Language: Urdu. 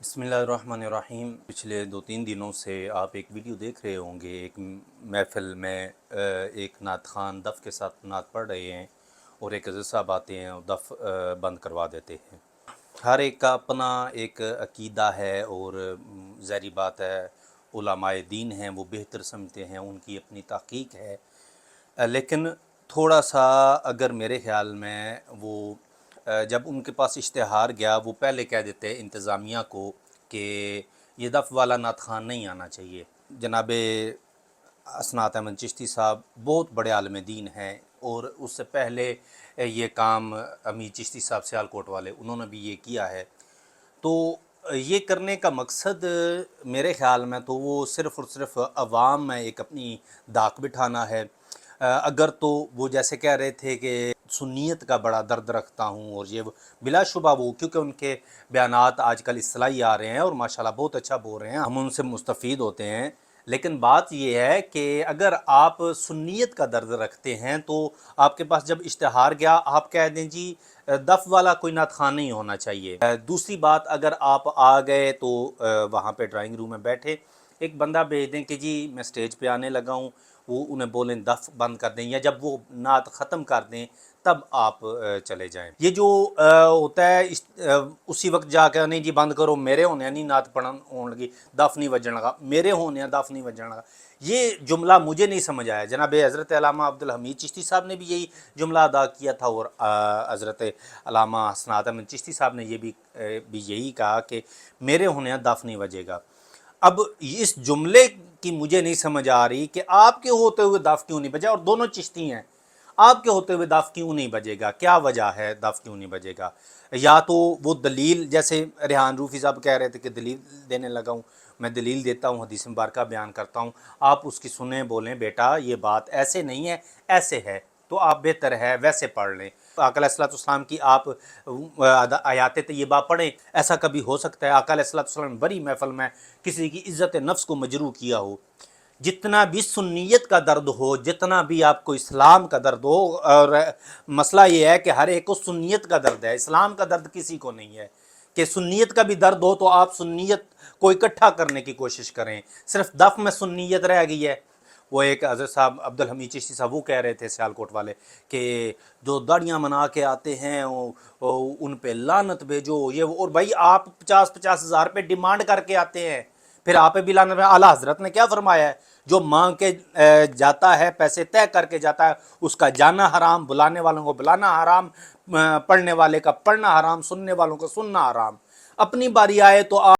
بسم اللہ الرحمن الرحیم۔ پچھلے 2-3 دنوں سے آپ ایک ویڈیو دیکھ رہے ہوں گے، ایک محفل میں ایک نعت خوان دف کے ساتھ نعت پڑھ رہے ہیں اور ایک حضرت صاحب آتے ہیں اور دف بند کروا دیتے ہیں۔ ہر ایک کا اپنا ایک عقیدہ ہے اور ظاہری بات ہے علماء دین ہیں، وہ بہتر سمجھتے ہیں، ان کی اپنی تحقیق ہے، لیکن تھوڑا سا اگر میرے خیال میں وہ جب ان کے پاس اشتہار گیا، وہ پہلے کہہ دیتے انتظامیہ کو کہ یہ دف والا نعت خوان نہیں آنا چاہیے۔ جناب اسناد احمد چشتی صاحب بہت بڑے عالم دین ہیں، اور اس سے پہلے یہ کام امیر چشتی صاحب سیالکوٹ والے انہوں نے بھی یہ کیا ہے۔ تو یہ کرنے کا مقصد میرے خیال میں تو وہ صرف اور صرف عوام میں ایک اپنی دھاک بٹھانا ہے۔ اگر تو وہ جیسے کہہ رہے تھے کہ سنیت کا بڑا درد رکھتا ہوں، اور یہ بلا شبہ وہ، کیونکہ ان کے بیانات آج کل اصطلاحی آ رہے ہیں اور ماشاءاللہ بہت اچھا بول رہے ہیں، ہم ان سے مستفید ہوتے ہیں، لیکن بات یہ ہے کہ اگر آپ سنیت کا درد رکھتے ہیں تو آپ کے پاس جب اشتہار گیا آپ کہہ دیں جی دف والا کوئی نعت خوان نہیں ہونا چاہیے۔ دوسری بات، اگر آپ آ گئے تو وہاں پہ ڈرائنگ روم میں بیٹھے ایک بندہ بھیج دیں کہ جی میں سٹیج پہ آنے لگا ہوں، وہ انہیں بولیں دف بند کر دیں، یا جب وہ نعت ختم کر دیں تب آپ چلے جائیں۔ یہ جو ہوتا ہے اسی وقت جا کے نہیں جی بند کرو، میرے ہونے نہیں نعت پڑھن ہون لگی، دف نہیں وجن لگا، میرے ہونے دف نہیں وجن لگا، یہ جملہ مجھے نہیں سمجھ آیا۔ جناب حضرت علامہ عبدالحمید چشتی صاحب نے بھی یہی جملہ ادا کیا تھا، اور حضرت علامہ اسناد احمد چشتی صاحب نے یہ بھی یہی کہا کہ میرے ہونے دف نہیں وجے گا۔ اب اس جملے کی مجھے نہیں سمجھ آ رہی کہ آپ کے ہوتے ہوئے دف کیوں نہیں بجا، اور دونوں چشتی ہیں، آپ کے ہوتے ہوئے دف کیوں نہیں بجے گا؟ کیا وجہ ہے دف کیوں نہیں بجے گا؟ یا تو وہ دلیل، جیسے ریحان روفی صاحب کہہ رہے تھے کہ دلیل دینے لگا ہوں، میں دلیل دیتا ہوں، حدیث مبارکہ بیان کرتا ہوں، آپ اس کی سنیں، بولیں بیٹا یہ بات ایسے نہیں ہے، ایسے ہے، تو آپ بہتر ہے ویسے پڑھ لیں۔ آقا علیہ السلام کی آپ آیات طیبہ پڑھیں، ایسا کبھی ہو سکتا ہے آقا علیہ السلام نے بڑی محفل میں کسی کی عزت نفس کو مجروح کیا ہو؟ جتنا بھی سنیت کا درد ہو، جتنا بھی آپ کو اسلام کا درد ہو، اور مسئلہ یہ ہے کہ ہر ایک کو سنیت کا درد ہے، اسلام کا درد کسی کو نہیں ہے کہ سنیت کا بھی درد ہو تو آپ سنیت کو اکٹھا کرنے کی کوشش کریں۔ صرف دف میں سنیت رہ گئی ہے۔ وہ ایک حضرت صاحب عبدالحمید چشتی صاحب وہ کہہ رہے تھے سیالکوٹ والے کہ جو داڑیاں منا کے آتے ہیں ان پہ لعنت بھیجو، یہ اور بھائی آپ 50-50 ہزار پہ ڈیمانڈ کر کے آتے ہیں، پھر آپ پہ بھی لعنت۔ اعلیٰ حضرت نے کیا فرمایا ہے؟ جو مانگ کے جاتا ہے، پیسے طے کر کے جاتا ہے، اس کا جانا حرام، بلانے والوں کو بلانا حرام، پڑھنے والے کا پڑھنا حرام، سننے والوں کو سننا حرام۔ اپنی باری آئے تو آپ